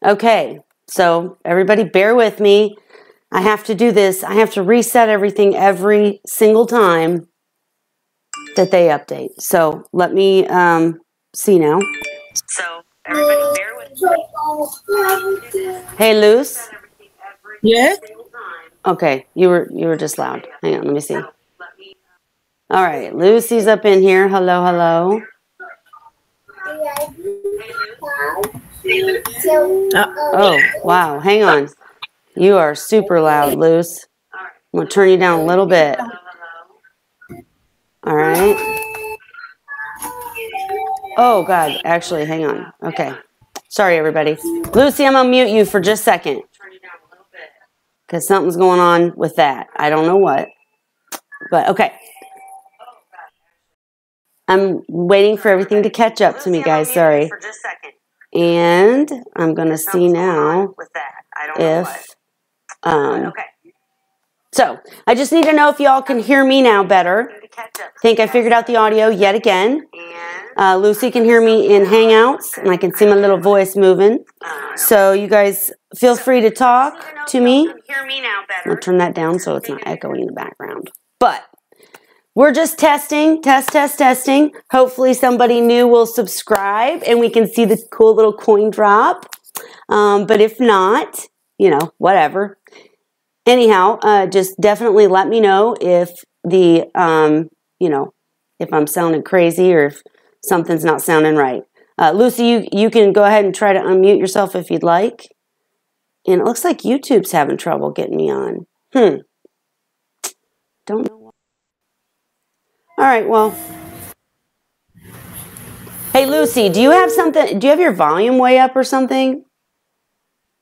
Okay, so everybody bear with me. I have to do this. I have to reset everything every single time that they update. So let me see now. So everybody bear with me. Hey, Luce. Yeah. Okay, you were just loud. Hang on, let me see. All right, Lucy's up in here. Hello, hello. Oh, wow. Hang on. You are super loud, Luce. I'm going to turn you down a little bit. All right. Oh, God. Actually, hang on. Okay. Sorry, everybody. Lucy, I'm going to mute you for just a second. Because something's going on with that. I don't know what. But, okay. I'm waiting for everything to catch up to me, guys. Sorry. And I'm going to see now if... So, I just need to know if y'all can hear me now better. I think I figured out the audio yet again. Lucy can hear me in Hangouts, and I can see my little voice moving. So, you guys feel free to talk to me. I'll turn that down so it's not echoing in the background. But, we're just testing, testing. Hopefully somebody new will subscribe, and we can see the cool little coin drop. But if not, you know, whatever. Anyhow, just definitely let me know if the, you know, if I'm sounding crazy or if something's not sounding right. Lucy, you can go ahead and try to unmute yourself if you'd like. And it looks like YouTube's having trouble getting me on. Don't know why. All right, well. Hey, Lucy, do you have something? Do you have your volume way up or something?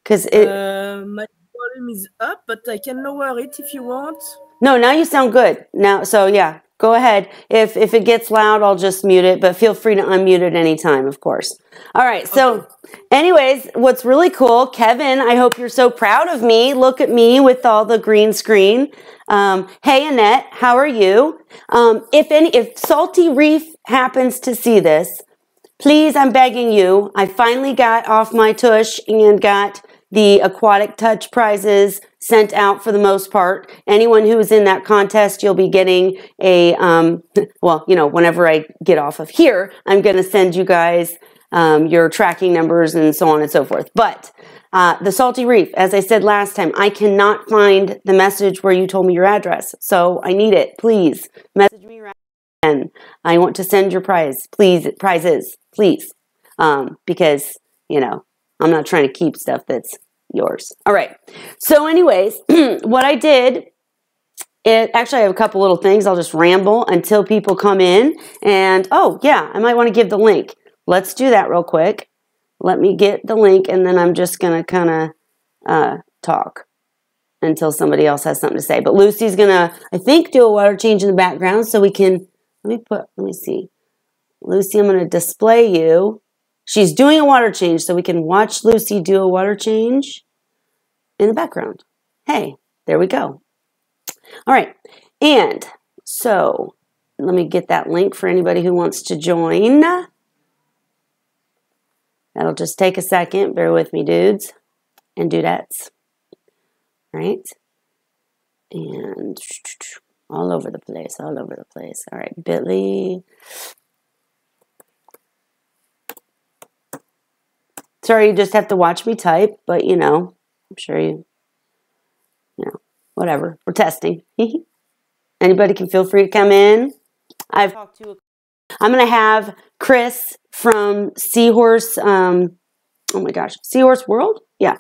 Because my volume is up, but I can lower it if you want. No, now you sound good. Now, so yeah, go ahead. If it gets loud, I'll just mute it, but feel free to unmute it anytime, of course. All right, so anyways, what's really cool, Kevin, I hope you're so proud of me. Look at me with all the green screen. Hey, Annette, how are you? If Salty Reef happens to see this, please, I'm begging you, I finally got off my tush and got the Aquatic Touch prizes sent out for the most part. Anyone who is in that contest, you'll be getting a, well, you know, whenever I get off of here, I'm going to send you guys your tracking numbers and so on and so forth. But the Salty Reef, as I said last time, I cannot find the message where you told me your address. So I need it. Please message me right now. I want to send your prizes, please. Because, you know, I'm not trying to keep stuff that's yours. All right. So anyways, what I did, actually I have a couple little things. I'll just ramble until people come in. And, oh, yeah, I might want to give the link. Let's do that real quick. Let me get the link, and then I'm just going to kind of talk until somebody else has something to say. But Lucy's going to, I think, do a water change in the background so we can, let me see. Lucy, I'm going to display you. She's doing a water change, so we can watch Lucy do a water change in the background. Hey, there we go. All right, and so let me get that link for anybody who wants to join. That'll just take a second. Bear with me, dudes and dudettes. All right, and all over the place. All right, Bitly. Sorry, you just have to watch me type, but, you know, I'm sure you know, whatever. We're testing. Anybody can feel free to come in. I'm going to have Chris from Seahorse, Seahorse World? Yeah,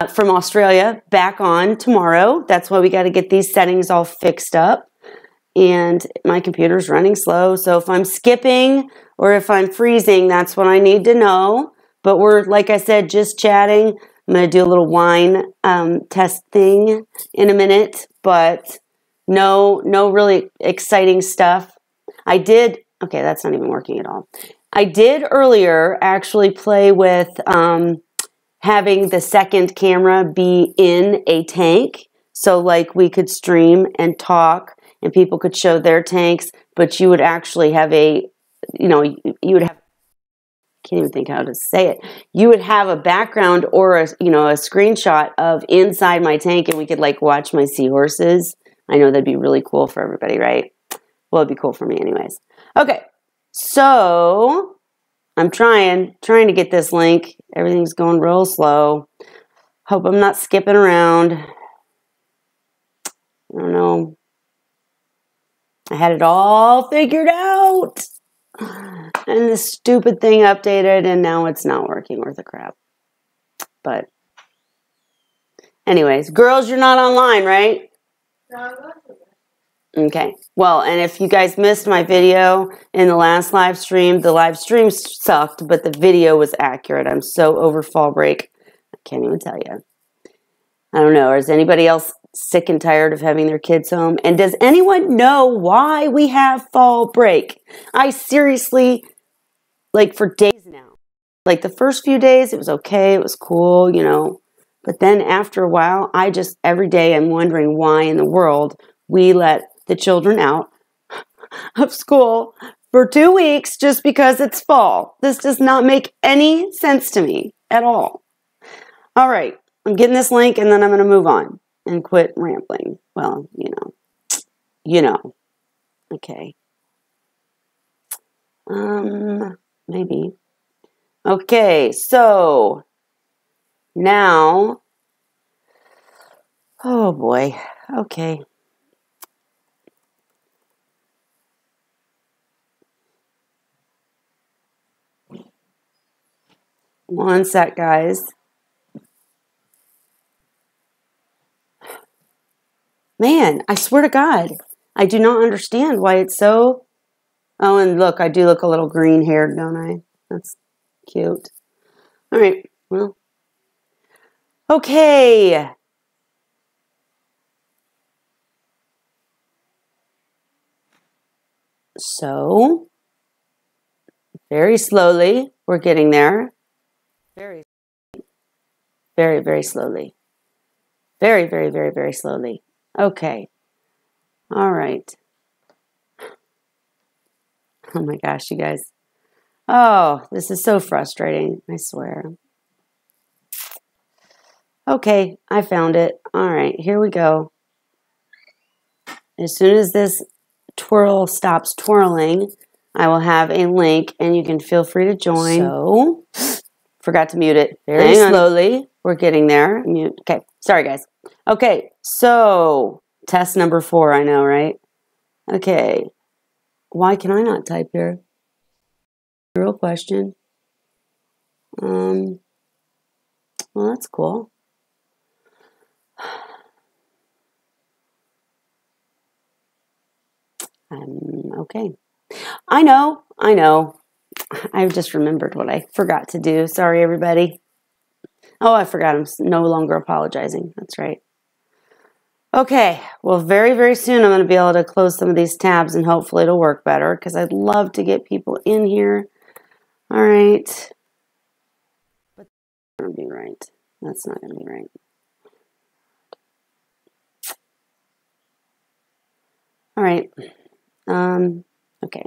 from Australia back on tomorrow. That's why we got to get these settings all fixed up. And my computer's running slow, so if I'm skipping or if I'm freezing, that's what I need to know. But we're, like I said, just chatting. I'm going to do a little wine test thing in a minute, but no really exciting stuff. Okay, that's not even working at all. I did earlier actually play with having the second camera be in a tank. So like we could stream and talk and people could show their tanks, but you would actually have you would have can't even think how to say it. You would have a background or a screenshot of inside my tank, and we could like watch my seahorses. I know that'd be really cool for everybody, right? Well, it'd be cool for me anyways. Okay, so I'm trying to get this link. Everything's going real slow. Hope I'm not skipping around. I don't know. I had it all figured out. And this stupid thing updated, and now it's not working worth a crap. But anyways, girls, you're not online, right? Okay. Well, and if you guys missed my video in the last live stream, the live stream sucked, but the video was accurate. I'm so over fall break. I can't even tell you. I don't know. Is anybody else sick and tired of having their kids home? And does anyone know why we have fall break? I seriously, like for days now, like the first few days, it was okay. It was cool, But then after a while, every day I'm wondering why in the world we let the children out of school for 2 weeks just because it's fall. This does not make any sense to me at all. All right. I'm getting this link and then I'm going to move on and quit rambling. Well, Okay. Maybe. Okay, so now, oh boy. Okay. One sec, guys. Man, I swear to God, I do not understand why it's so... Oh, and look, I do look a little green-haired, don't I? That's cute. All right, well. Okay. So, very slowly, we're getting there. Very, very, very slowly. Very, very, very, very slowly. Okay. All right. Oh my gosh, you guys. Oh, this is so frustrating, I swear. Okay, I found it. All right, here we go. As soon as this twirl stops twirling, I will have a link and you can feel free to join. So, forgot to mute it. Very slowly. We're getting there. Mute. Okay, sorry guys. Okay, so test number 4, I know, right? Okay. Why can I not type here? Real question. Well, that's cool. Okay. I know. I've just remembered what I forgot to do. Sorry, everybody. Oh, I forgot. I'm no longer apologizing. That's right. Okay. Well, very, very soon I'm going to be able to close some of these tabs and hopefully it'll work better because I'd love to get people in here. All right. But that's not going to be right. That's not going to be right. All right. Okay.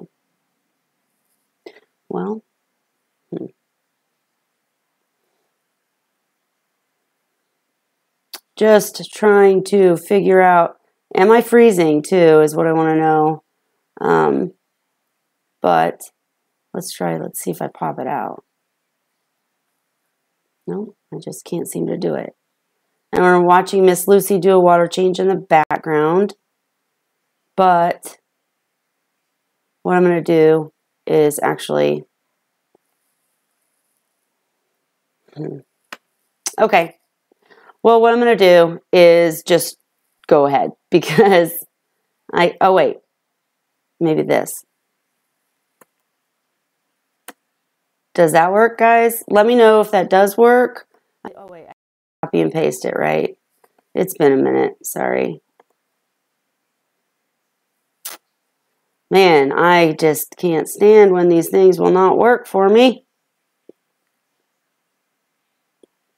Well, just trying to figure out, am I freezing too, is what I want to know. But let's see if I pop it out. No, I just can't seem to do it. And we're watching Miss Lucy do a water change in the background. But what I'm going to do is actually... Okay. Well, what I'm going to do is just go ahead because oh wait, maybe this. Does that work, guys? Let me know if that does work. Oh wait, I copy and paste it, right? It's been a minute, sorry. Man, I just can't stand when these things will not work for me.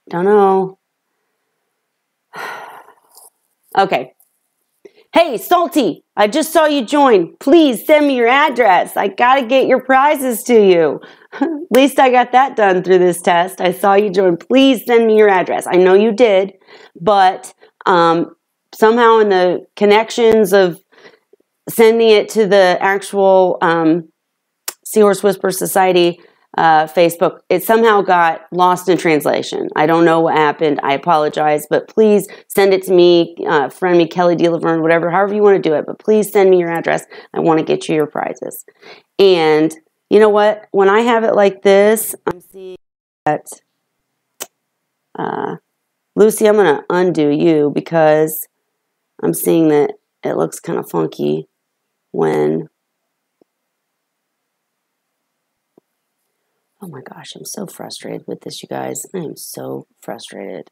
Don't know. Okay. Hey, Salty, I just saw you join. Please send me your address. I got to get your prizes to you. At least I got that done through this test. I saw you join. Please send me your address. I know you did, but somehow in the connections of sending it to the actual Seahorse Whisperer Society Facebook, it somehow got lost in translation. I don't know what happened. I apologize, but please send it to me, friend me, Kelly D. Laverne, whatever, however you want to do it. But please send me your address. I want to get you your prizes. And you know what? When I have it like this, I'm seeing that, Lucy, I'm going to undo you because I'm seeing that it looks kind of funky when... Oh my gosh, I'm so frustrated with this, you guys. I am so frustrated.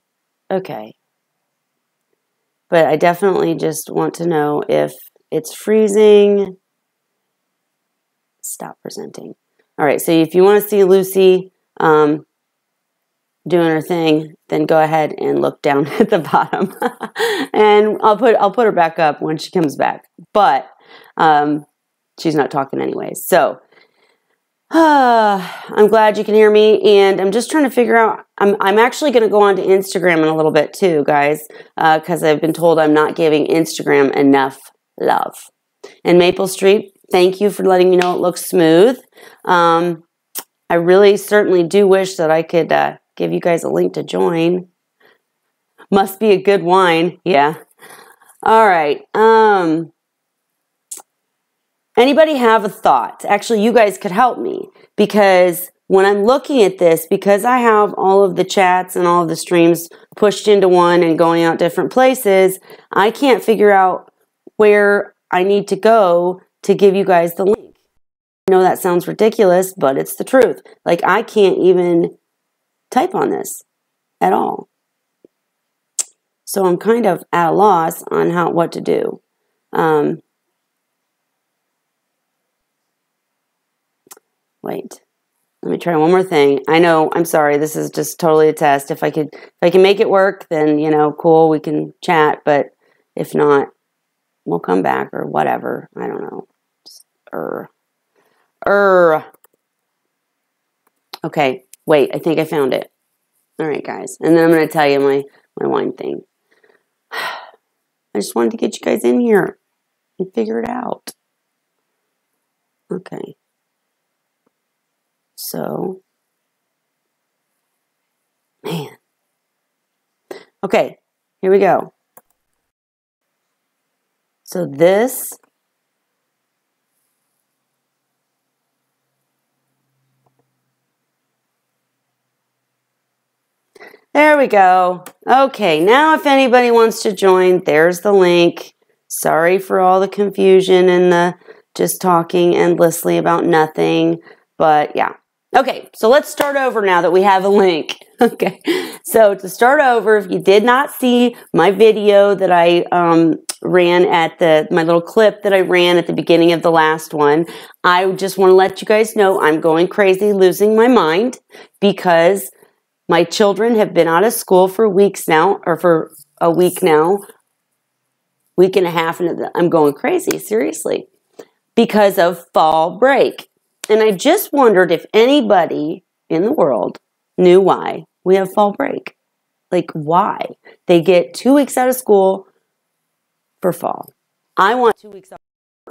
Okay. But I definitely just want to know if it's freezing. Stop presenting. All right, so if you want to see Lucy doing her thing, then go ahead and look down at the bottom. And I'll put her back up when she comes back. But she's not talking anyways. So I'm glad you can hear me, and I'm just trying to figure out, I'm actually going to go on to Instagram in a little bit too, guys, because I've been told I'm not giving Instagram enough love. And Maple Street, thank you for letting me know it looks smooth. I really certainly do wish that I could give you guys a link to join. Must be a good wine, yeah. All right, anybody have a thought? Actually, you guys could help me, because when I'm looking at this, because I have all of the chats and all of the streams pushed into one and going out different places, I can't figure out where I need to go to give you guys the link. I know that sounds ridiculous, but it's the truth. Like, I can't even type on this at all. So I'm kind of at a loss on what to do. Wait, let me try one more thing. I know, I'm sorry, this is just totally a test. If I can make it work, then, you know, cool, we can chat. But if not, we'll come back or whatever. I don't know. Okay, wait, I think I found it. All right, guys. And then I'm going to tell you my wine thing. I just wanted to get you guys in here and figure it out. Okay. So, man. Okay, here we go. So this there we go. Okay, now if anybody wants to join, there's the link. Sorry for all the confusion and the just talking endlessly about nothing, but yeah. Okay, so let's start over now that we have a link. Okay, so to start over, if you did not see my video that I ran at my little clip that I ran at the beginning of the last one, I just want to let you guys know I'm going crazy, losing my mind, because my children have been out of school for weeks now, or for a week now, week and a half, and I'm going crazy, seriously, because of fall break. And I just wondered if anybody in the world knew why we have fall break. Like, why? They get 2 weeks out of school for fall. I want 2 weeks out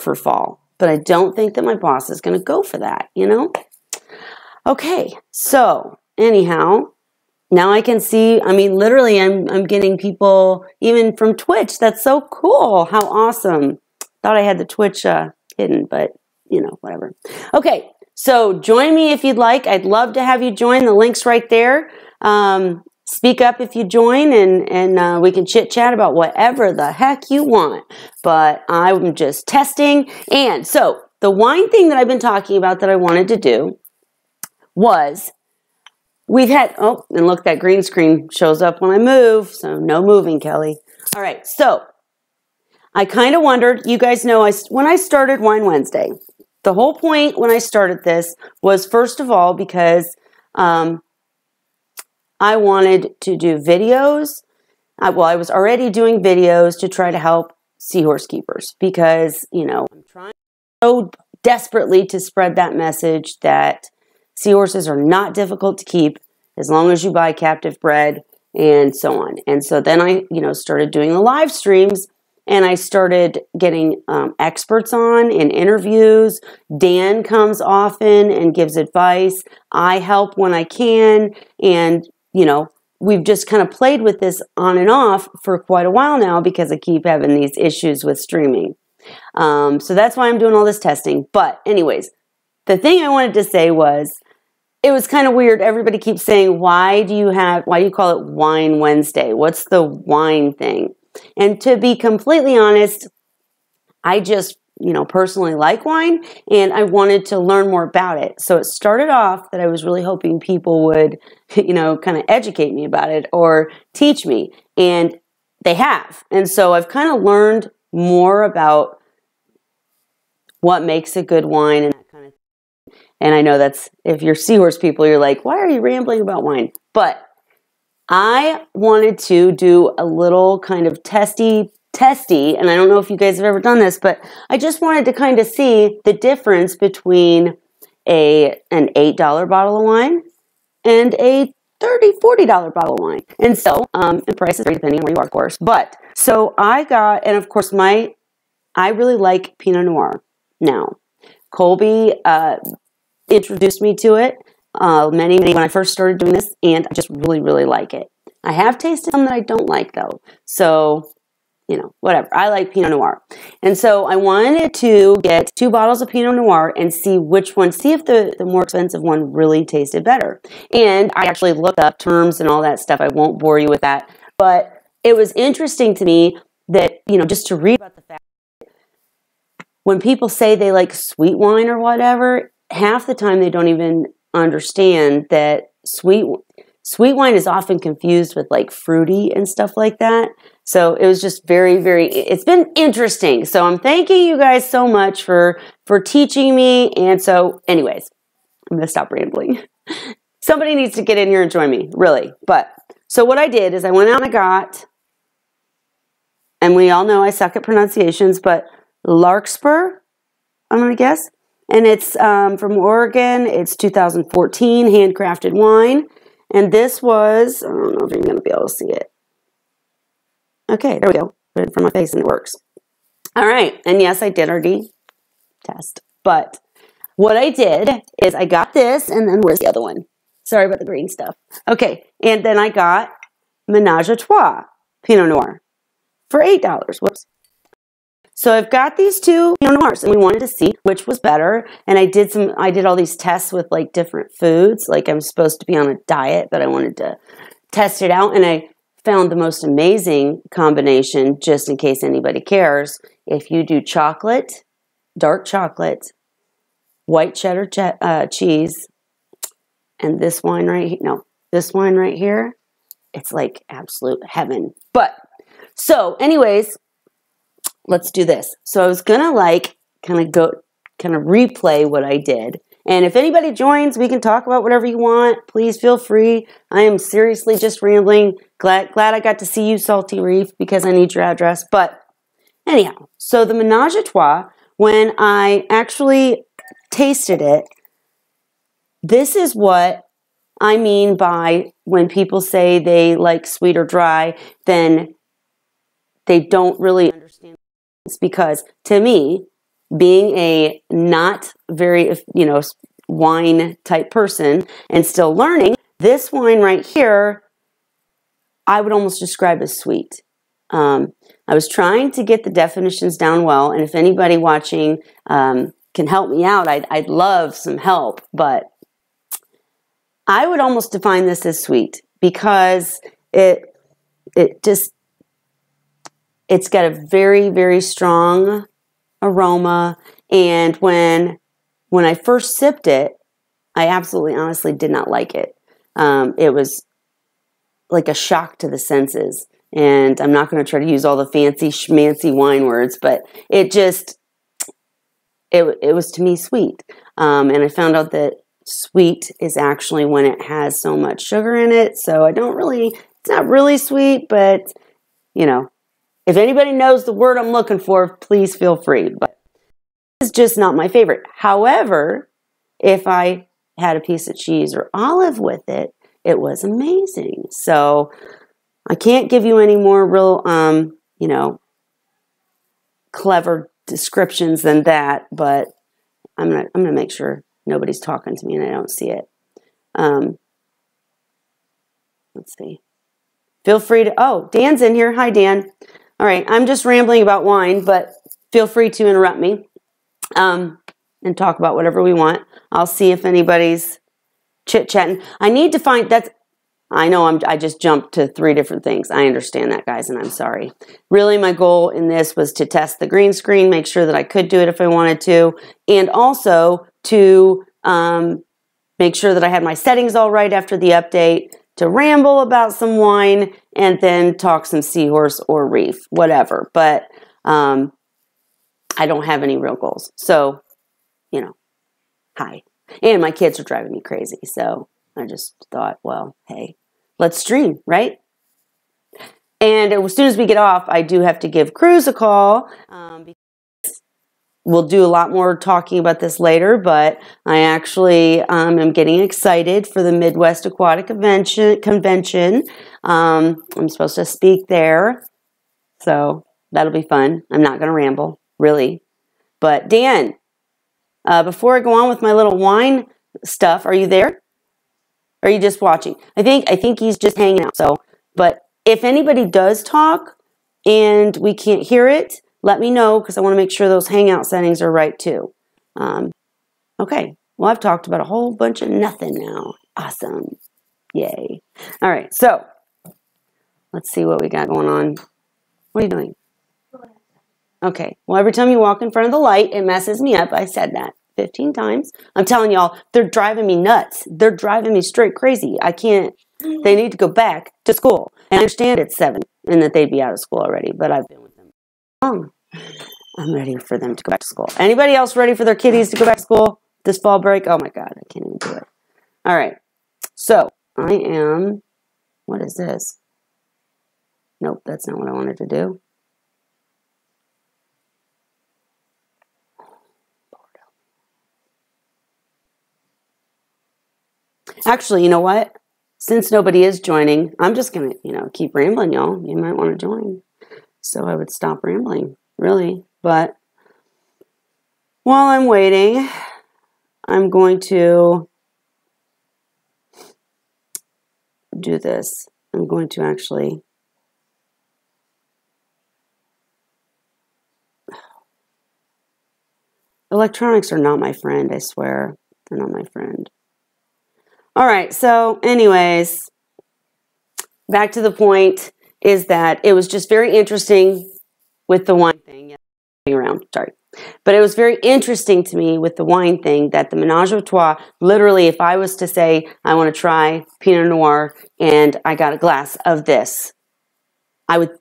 for fall, but I don't think that my boss is going to go for that, you know? Okay, so anyhow, now I can see, I mean, literally I'm getting people even from Twitch. That's so cool. How awesome. Thought I had the Twitch hidden, but you know, whatever. Okay, so join me if you'd like. I'd love to have you join. The link's right there. Speak up if you join, and we can chit-chat about whatever the heck you want. But I'm just testing. And so the wine thing that I've been talking about that I wanted to do was, we've had, oh, and look, that green screen shows up when I move, so no moving, Kelly. All right, so I kind of wondered, you guys know, when I started Wine Wednesday, the whole point when I started this was, first of all, because I wanted to do videos. I was already doing videos to try to help seahorse keepers because, you know, I'm trying so desperately to spread that message that seahorses are not difficult to keep as long as you buy captive bred and so on. And so then I, you know, started doing the live streams and I started getting experts on in interviews. Dan comes often and gives advice. I help when I can. And, you know, we've just kind of played with this on and off for quite a while now because I keep having these issues with streaming. So that's why I'm doing all this testing. But anyways, the thing I wanted to say was, it was kind of weird. Everybody keeps saying, why do you call it Wine Wednesday? What's the wine thing? And to be completely honest, I just, you know, personally like wine and I wanted to learn more about it. So it started off that I was really hoping people would, you know, kind of educate me about it or teach me. And they have. And so I've kind of learned more about what makes a good wine and that kind of thing. And I know that's, if you're seahorse people, you're like, why are you rambling about wine? But I wanted to do a little kind of testy, and I don't know if you guys have ever done this, but I just wanted to kind of see the difference between an $8 bottle of wine and a $30-$40 bottle of wine. And so, the prices vary depending on where you are, of course. But, so I got, and of course I really like Pinot Noir now. Colby introduced me to it many when I first started doing this, and I just really, really like it. I have tasted some that I don't like, though. So, you know, whatever. I like Pinot Noir. And so I wanted to get 2 bottles of Pinot Noir and see which one, see if the more expensive one really tasted better. And I actually looked up terms and all that stuff. I won't bore you with that. But it was interesting to me that, you know, just to read about the fact that when people say they like sweet wine or whatever, half the time they don't even understand that sweet wine is often confused with like fruity and stuff like that. So it was just very, very, it's been interesting. So I'm thanking you guys so much for teaching me. And so anyways, I'm going to stop rambling. Somebody needs to get in here and join me, really. But so what I did is I went out and I got, and we all know I suck at pronunciations, but Larkspur, I'm going to guess. And it's from Oregon. It's 2014 handcrafted wine. And this was, I don't know if you're going to be able to see it. Okay, there we go. Put it in front of my face and it works. All right. And yes, I did already test. But what I did is I got this, and then where's the other one? Sorry about the green stuff. Okay. And then I got Ménage à Trois Pinot Noir for $8. Whoops. So I've got these 2 Pinot Noirs, and we wanted to see which was better. And I did all these tests with like different foods. Like I'm supposed to be on a diet, but I wanted to test it out. And I found the most amazing combination, just in case anybody cares. If you do chocolate, dark chocolate, white cheddar cheese, and this wine right here, this wine right here, it's like absolute heaven. But, so anyways, let's do this. So I was going to kind of replay what I did. And if anybody joins, we can talk about whatever you want. Please feel free. I am seriously just rambling. Glad I got to see you, Salty Reef, because I need your address. But anyhow, so the Ménage à Trois, when I actually tasted it, this is what I mean by when people say they like sweet or dry, then they don't really understand. It's because to me, being a not very, wine type person and still learning, this wine right here, I would almost describe as sweet. I was trying to get the definitions down well, and if anybody watching can help me out, I'd love some help, but I would almost define this as sweet because it's got a very, very strong aroma, and when I first sipped it, I absolutely honestly did not like it. It was like a shock to the senses, and I'm not going to try to use all the fancy schmancy wine words, but it was to me sweet. And I found out that sweet is actually when it has so much sugar in it, so it's not really sweet, but If anybody knows the word I'm looking for, please feel free. But it's just not my favorite. However, if I had a piece of cheese or olive with it, it was amazing. So I can't give you any more real, clever descriptions than that, but I'm gonna make sure nobody's talking to me and I don't see it. Let's see. Feel free to, oh, Dan's in here. Hi, Dan. All right, I'm just rambling about wine, but feel free to interrupt me and talk about whatever we want. I'll see if anybody's chit-chatting. I need to find, I know I just jumped to 3 different things. I understand that, guys, and I'm sorry. Really, my goal in this was to test the green screen, make sure that I could do it if I wanted to, and also to make sure that I had my settings all right after the update, to ramble about some wine, and then talk some seahorse or reef, whatever. But I don't have any real goals. So, hi. And my kids are driving me crazy, so I just thought, well, hey, let's stream, right? And as soon as we get off, I do have to give Cruz a call. Because we'll do a lot more talking about this later, but I actually am getting excited for the Midwest Aquatic Convention. I'm supposed to speak there, so that'll be fun. I'm not going to ramble, really. But Dan, before I go on with my little wine stuff, are you there? Or are you just watching? I think he's just hanging out. So, but if anybody does talk and we can't hear it, let me know because I want to make sure those hangout settings are right too. Okay. Well, I've talked about a whole bunch of nothing now. Awesome. Yay. All right. So let's see what we got going on. What are you doing? Okay. Well, every time you walk in front of the light, it messes me up. I said that 15 times. I'm telling y'all, they're driving me nuts. They're driving me straight crazy. I can't. They need to go back to school. And I understand it's 7 and that they'd be out of school already, but I've been with them long. I'm ready for them to go back to school. Anybody else ready for their kiddies to go back to school this fall break? Oh my God, I can't even do it. All right. So I am, what is this? Nope, that's not what I wanted to do. Actually, you know what? Since nobody is joining, I'm just going to, keep rambling, y'all. You might want to join. So I would stop rambling, really. But while I'm waiting, I'm going to do this. I'm going to actually electronics are not my friend, I swear. They're not my friend. All right, so anyways, back to the point is that it was just very interesting with the wine thing. But it was very interesting to me with the wine thing that the Menage a Trois, literally, if I was to say, I want to try Pinot Noir and I got a glass of this, I would think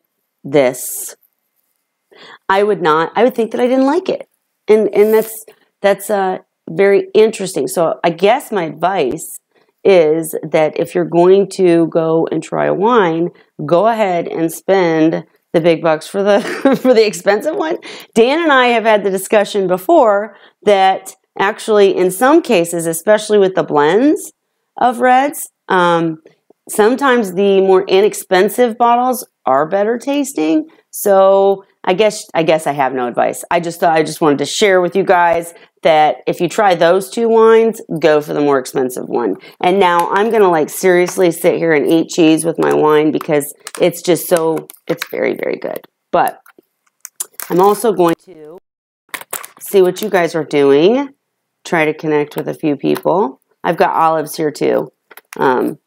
that I didn't like it. And that's very interesting. So I guess my advice is that if you're going to go and try a wine, go ahead and spend the big bucks for the for the expensive one. Dan and I have had the discussion before that actually in some cases, especially with the blends of reds, sometimes the more inexpensive bottles are better tasting. So I guess I have no advice. I just wanted to share with you guys that if you try those 2 wines, go for the more expensive one. And now I'm going to seriously sit here and eat cheese with my wine because it's just it's very, very good. But I'm also going to see what you guys are doing, try to connect with a few people. I've got Olives here too. And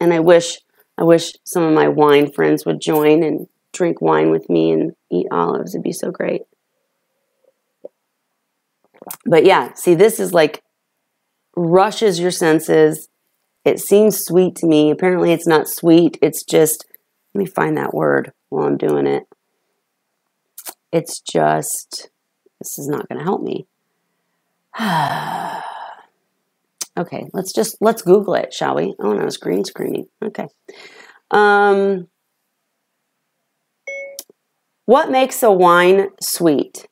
I wish some of my wine friends would join and drink wine with me and eat olives. It'd be so great. But yeah, see, this is rushes your senses. It seems sweet to me. Apparently it's not sweet. It's just, let me find that word while I'm doing it. It's just, this is not going to help me. Okay, let's Google it, shall we? Oh, no, it's green screening. Okay. What makes a wine sweet?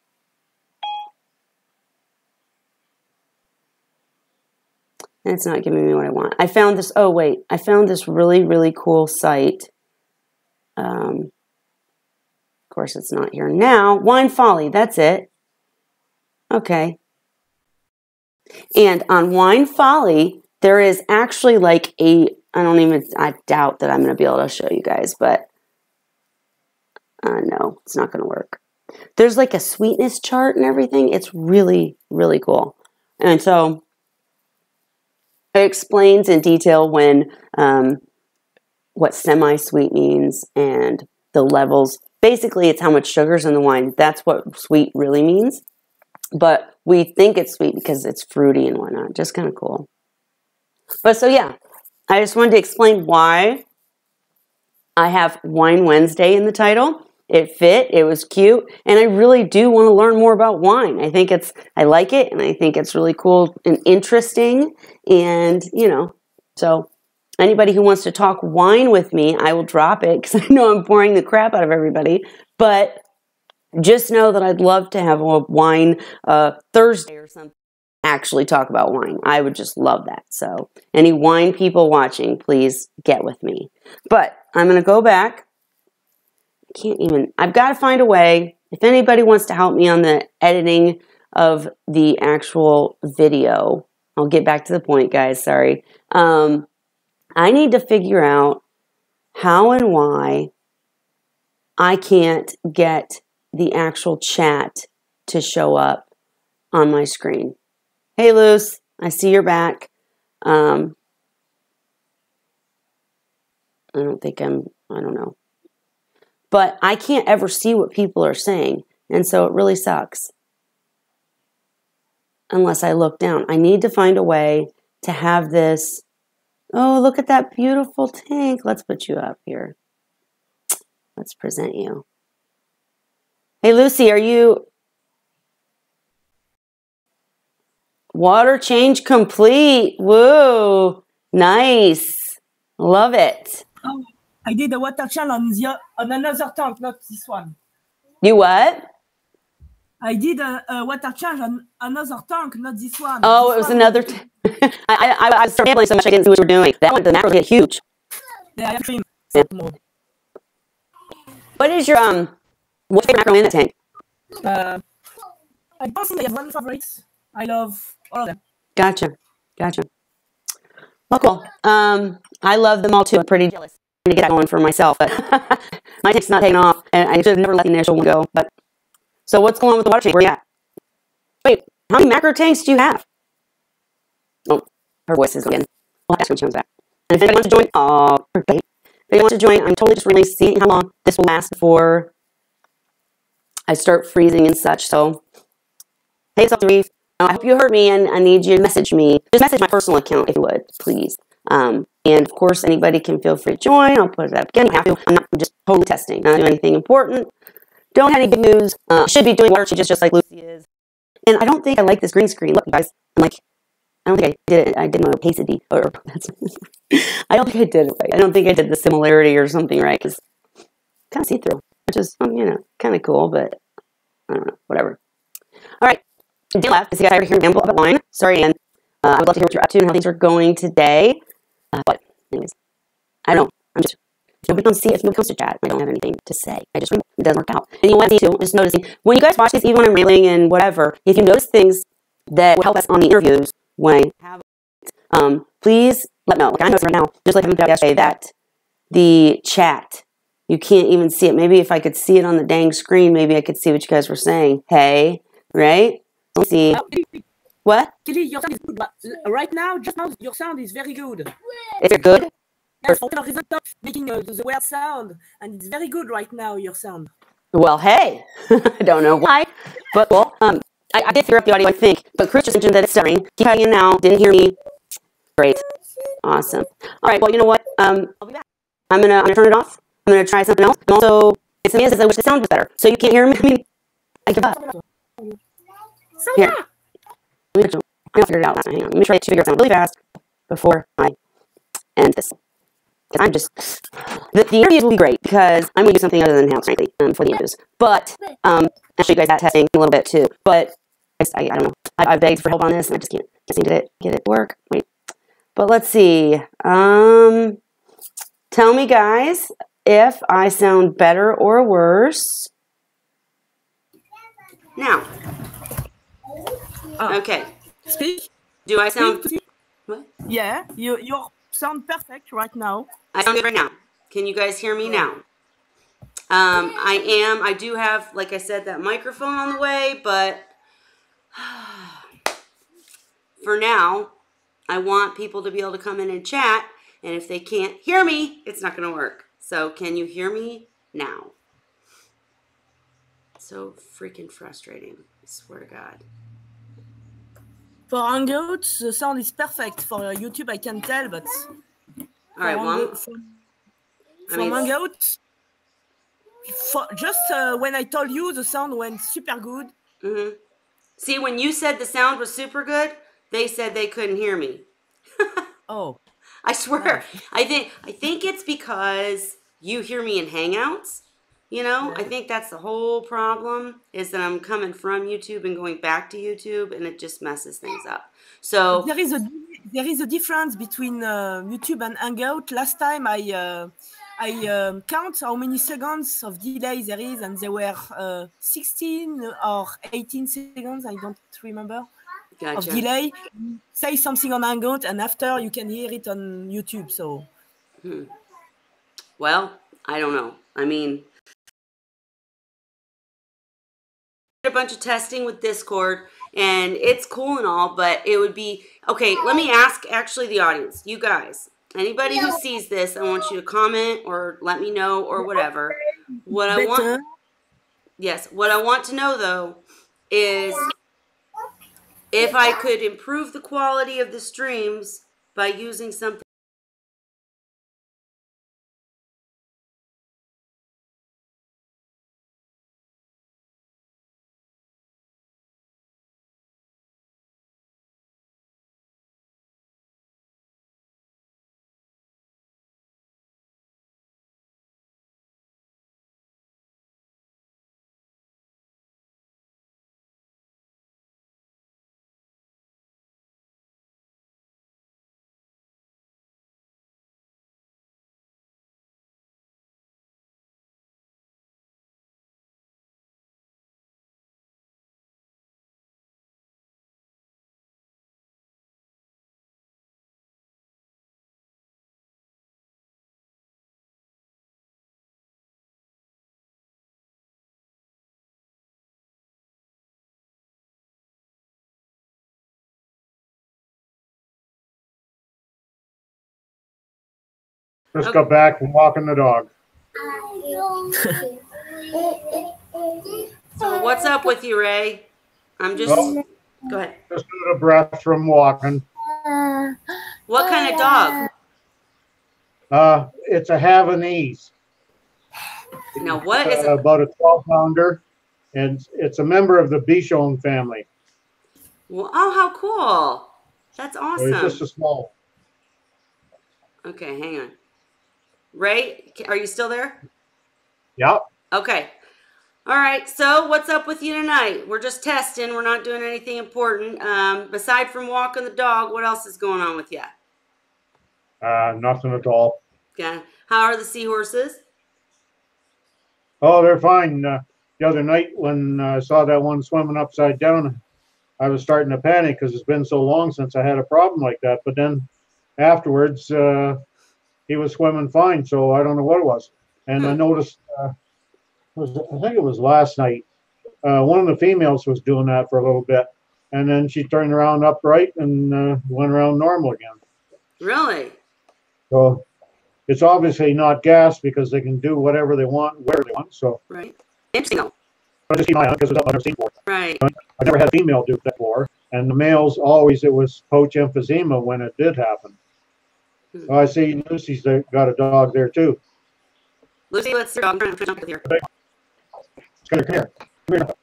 It's not giving me what I want. I found this, oh wait, I found this really, really cool site. Of course, it's not here now. Wine Folly, that's it. Okay. And on Wine Folly, there is actually like I doubt that I'm going to be able to show you guys, but no, it's not going to work. There's like a sweetness chart and everything. It's really, really cool. And so it explains in detail when what semi-sweet means and the levels. Basically, it's how much sugar's in the wine. That's what sweet really means. But we think it's sweet because it's fruity and whatnot. Just kind of cool. But so yeah, I just wanted to explain why I have Wine Wednesday in the title. It fit, it was cute, and I really do want to learn more about wine. I like it, and I think it's really cool and interesting, and, so anybody who wants to talk wine with me, I will drop it, because I know I'm boring the crap out of everybody, but just know that I'd love to have a wine Thursday or something, actually talk about wine. I would just love that. So any wine people watching, please get with me. But I'm going to go back. I've got to find a way. If anybody wants to help me on the editing of the actual video, I'll get back to the point, guys. Sorry. I need to figure out how and why I can't get the actual chat to show up on my screen. Hey, Luce, I see you're back. I don't know. But I can't ever see what people are saying, and so it really sucks. Unless I look down. I need to find a way to have this. Oh, look at that beautiful tank. Let's put you up here. Let's present you. Hey, Lucy, are you... Water change complete. Whoa. Nice. Love it. Oh, I did a water change on another tank, not this one. You what? I did a water change on another tank, not this one. Oh, it was another... I was rambling so much I didn't see what you were doing. That one, the macros get huge. Yeah, I have cream. Yeah. What is your, what's your favorite macro in the tank? I don't think I have one favorite. I love all of them. Gotcha. Well, cool. I love them all too. I'm pretty jealous. I'm going to get that going for myself, but my tank's not taking off, and I should have never let the initial one go. But so what's going on with the water tank? Where you at? Wait, how many macro tanks do you have? Oh, her voice is again. I'll ask her when she comes back. And if anybody wants to join, okay. If anyone wants to join, I'm totally just really seeing how long this will last before I start freezing and such. So, hey, it's up to Reef. I hope you heard me, and I need you to message me. Just message my personal account if you would, please. And of course, anybody can feel free to join. I'll put it up again. I'm not just totally testing. Not doing anything important. Don't have any big news. Should be doing water changes just like Lucy is. And I don't think I like this green screen. Look, you guys. I don't think I did it. I did my opacity. I don't think I did it right. I don't think I did the similarity or something right. Because kind of see-through. Which is, kind of cool. But I don't know. Whatever. All right. Dan left because you guys ever hear me ramble about wine. Sorry, Dan. I would love to hear what you're up to and how things are going today. But anyways, I don't know. If nobody comes to chat, I don't have anything to say. I just ramble. It doesn't work out. And you want me to, just noticing, when you guys watch this, even when I'm rambling and whatever, if you notice things that would help us on the interviews when I have please let me know. Like I noticed right now, just like I found out yesterday, that the chat, you can't even see it. Maybe if I could see it on the dang screen, maybe I could see what you guys were saying. Hey, right? Let's see. What? Kelly, your sound is good, but right now, just now, your sound is very good. Is it good? Yes, for whatever reason, stop making the weird sound, and it's very good right now, your sound. Well, hey, I don't know why, but well, I did figure out the audio, I think, but Chris just mentioned that it's starting. Keep cutting in now. Didn't hear me. Great. Awesome. All right, well, you know what? I'll be back. I'm gonna turn it off. I'm gonna try something else. And also, it's amazing. I wish the sound was better. So you can't hear me. I give up. Here. I figured it out last time. Hang on. Let me try to figure it out really fast before I end this. I'm just the interviews will be great because I'm going to do something other than house, frankly, for the interviews. But I'll show you guys that testing a little bit too. But I don't know. I begged for help on this, and I just can't seem to get it to work. Wait. But let's see. Tell me, guys, if I sound better or worse. Now. Okay. Speak. Do I sound... What? Yeah, you sound perfect right now. I sound good right now. Can you guys hear me now? I do have, like I said, that microphone on the way, but for now, I want people to be able to come in and chat, and if they can't hear me, it's not going to work. So can you hear me now? So freaking frustrating. I swear to God. For Hangouts, the sound is perfect. For YouTube, I can tell, but all right, well, Hangouts, when I told you, the sound went super good. Mm-hmm. See, when you said the sound was super good, they said they couldn't hear me. Oh, I swear. Nice. I think it's because you hear me in Hangouts. You know, yeah. I think that's the whole problem is that I'm coming from YouTube and going back to YouTube, and it just messes things up. So there is a difference between YouTube and Hangout. Last time I count how many seconds of delay there is, and there were 16 or 18 seconds. I don't remember. Gotcha. Of delay. Say something on Hangout, and after you can hear it on YouTube. So, well, I don't know. I mean, a bunch of testing with Discord, and it's cool and all, but it would be okay. Let me ask actually the audience, you guys, anybody who sees this, I want you to comment or let me know or whatever. What I want to know though is if I could improve the quality of the streams by using something. Just go back from walking the dog. So what's up with you, Ray? I'm just... Go ahead. Just out of breath from walking. What kind of dog? It's a Havanese. Now, what is it? About a 12-pounder, and it's a member of the Bichon family. Well, oh, how cool. That's awesome. So it's just a small. Okay, hang on. Ray, are you still there? Yep. Okay. All right. So what's up with you tonight? We're just testing. We're not doing anything important. Aside from walking the dog, what else is going on with you? Nothing at all. Okay. How are the seahorses? Oh, they're fine. The other night when I saw that one swimming upside down, I was starting to panic because it's been so long since I had a problem like that. But then afterwards, he was swimming fine, so I don't know what it was. And I noticed, I think it was last night, one of the females was doing that for a little bit. And then she turned around upright and went around normal again. Really? So it's obviously not gas because they can do whatever they want, wherever they want. So right. Interesting though. I just keep my eye on because it's I've never seen before. Right. I never had a female do that before. And the males always, it was poach emphysema when it did happen. Oh, I see Lucy's got a dog there too. Lucy, let's see. I'm trying to jump with here. Come here. All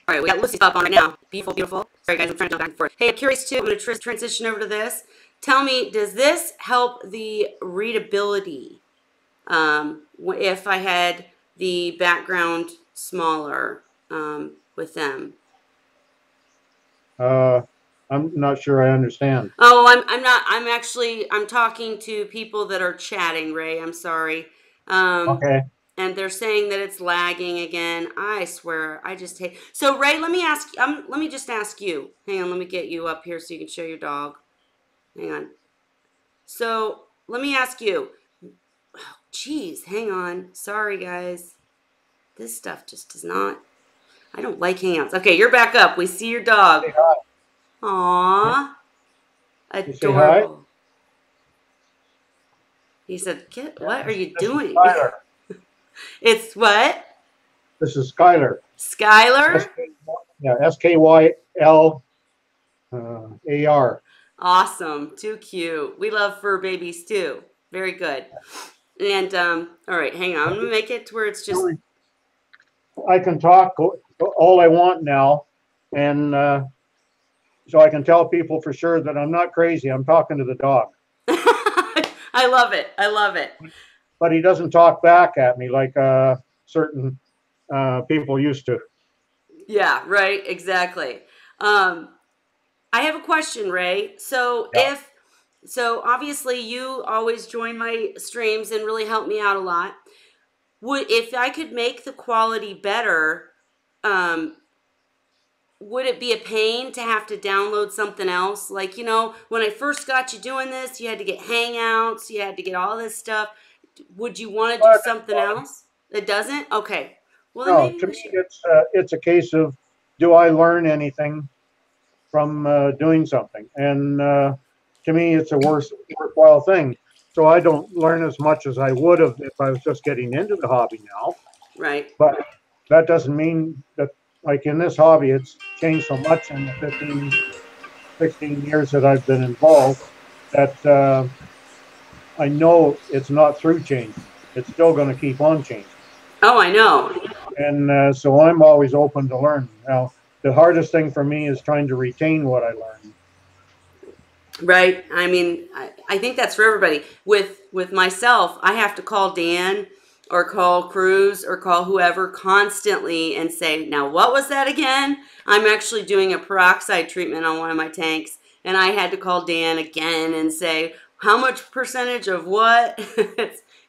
right, we got Lucy's up on right now. Beautiful, beautiful. Sorry, guys, I'm trying to jump back and forth. Hey, I'm curious too. I'm going to transition over to this. tell me, does this help the readability? If I had the background smaller with them. I'm not sure I understand. Oh, I'm not. I'm talking to people that are chatting, Ray. I'm sorry. Okay. And they're saying that it's lagging again. I swear, I just hate. So, Ray, let me ask. Let me just ask you. Hang on, let me get you up here so you can show your dog. Hang on. So, let me ask you. Oh, geez, hang on. Sorry, guys. This stuff just does not. I don't like hangouts. Okay, you're back up. We see your dog. Say hi. Aww. You say hi? Adorable. He said, what are you This is doing? Skylar. It's what? This is Skylar. Skylar? Yeah, SKYLAR. Awesome. Too cute. We love fur babies too. Very good. And all right, hang on. I'm gonna make it to where it's just I can talk all I want now, and so I can tell people for sure that I'm not crazy. I'm talking to the dog. I love it. I love it. But he doesn't talk back at me like certain people used to. Yeah, right, exactly. I have a question, Ray. So Yeah. so obviously you always join my streams and really help me out a lot. If I could make the quality better, would it be a pain to have to download something else? Like, when I first got you doing this, you had to get Hangouts, you had to get all this stuff. Would you want to do something else? It doesn't? Okay. Well, then No, maybe to we me, should. it's a case of, do I learn anything from doing something? And to me, it's a worthwhile thing. So I don't learn as much as I would have if I was just getting into the hobby now. Right. But that doesn't mean that, like in this hobby, it's changed so much in the 15, 16 years that I've been involved that I know it's not through changing. It's still going to keep on changing. Oh, I know. And so I'm always open to learn. Now, the hardest thing for me is trying to retain what I learned. Right. I mean, I think that's for everybody. With myself, I have to call Dan or call Cruz or call whoever constantly and say, now what was that again? I'm actually doing a peroxide treatment on one of my tanks, and I had to call Dan again and say, how much percentage of what?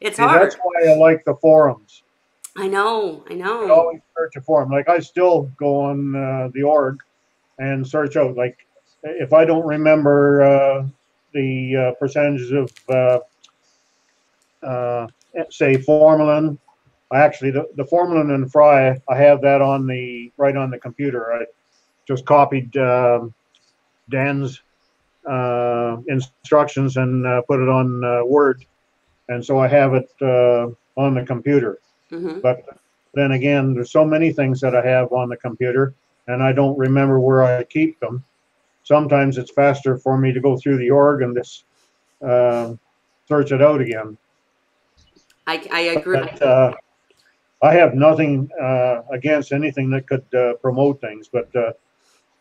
It's See, hard. that's why I like the forums. I know. You can always search a forum. Like I still go on the org and search out. Like if I don't remember the percentages of say formalin, actually the formalin and fry, I have that on right on the computer. I just copied Dan's instructions and put it on Word, and so I have it on the computer. Mm-hmm. But then again, there's so many things that I have on the computer, and I don't remember where I keep them. Sometimes it's faster for me to go through the org and just search it out again. I agree. But, I have nothing against anything that could promote things, but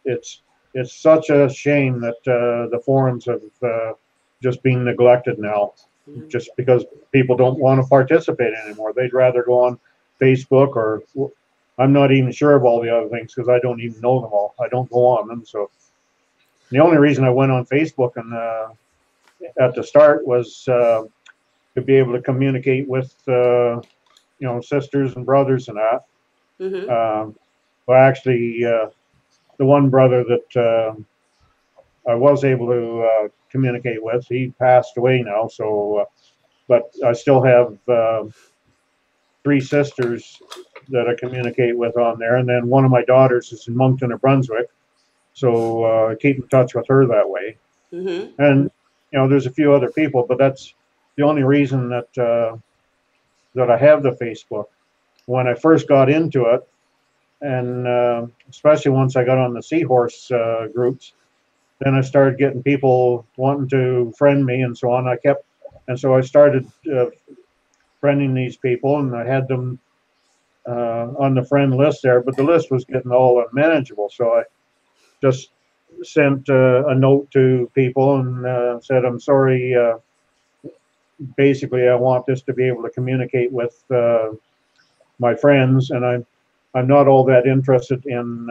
it's such a shame that the forums have just been neglected now, just because people don't want to participate anymore. They'd rather go on Facebook, or I'm not even sure of all the other things because I don't even know them all. I don't go on them. So the only reason I went on Facebook and at the start was to be able to communicate with sisters and brothers and that. Mm-hmm. Well, actually, the one brother that I was able to communicate with, he passed away now. So, but I still have 3 sisters that I communicate with on there, and then one of my daughters is in Moncton, New Brunswick. So I keep in touch with her that way. Mm-hmm. And there's a few other people, but that's the only reason that that I have the Facebook. When I first got into it, and especially once I got on the seahorse groups, then I started getting people wanting to friend me and so on. So I started friending these people, and I had them on the friend list there, but the list was getting all unmanageable. So I just sent a note to people and said, I'm sorry. Basically, I want this to be able to communicate with my friends, and I'm not all that interested in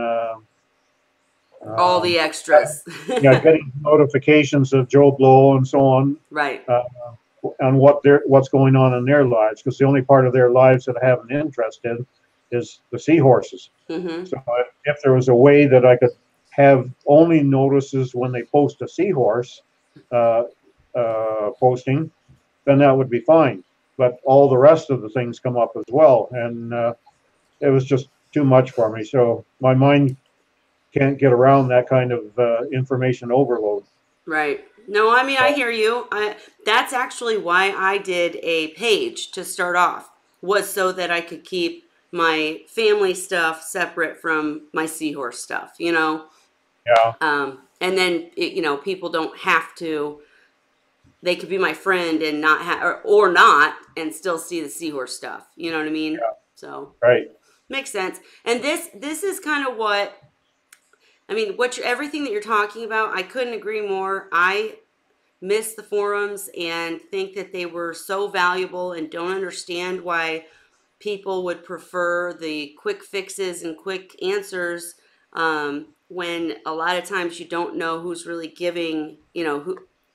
all the extras. yeah, getting notifications of Joe Blow and so on. Right. On what's going on in their lives, because the only part of their lives that I have an interest in is the seahorses. Mm-hmm. So if there was a way that I could have only notices when they post a seahorse posting, then that would be fine. But all the rest of the things come up as well, and it was just too much for me. So my mind can't get around that kind of information overload. Right. No, I mean, I hear you. That's actually why I did a page to start off, was so that I could keep my family stuff separate from my seahorse stuff, you know? Yeah. And then, people don't have to, they could be my friend and not have, or not, and still see the seahorse stuff. You know what I mean? Yeah. So, Right. makes sense. And this is kind of what, I mean, everything that you're talking about, I couldn't agree more. I miss the forums and think that they were so valuable, and don't understand why people would prefer the quick fixes and quick answers, when a lot of times you don't know who's really giving,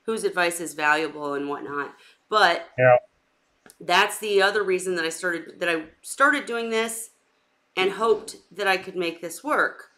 whose advice is valuable and whatnot. But Yeah. that's the other reason that I started doing this and hoped that I could make this work.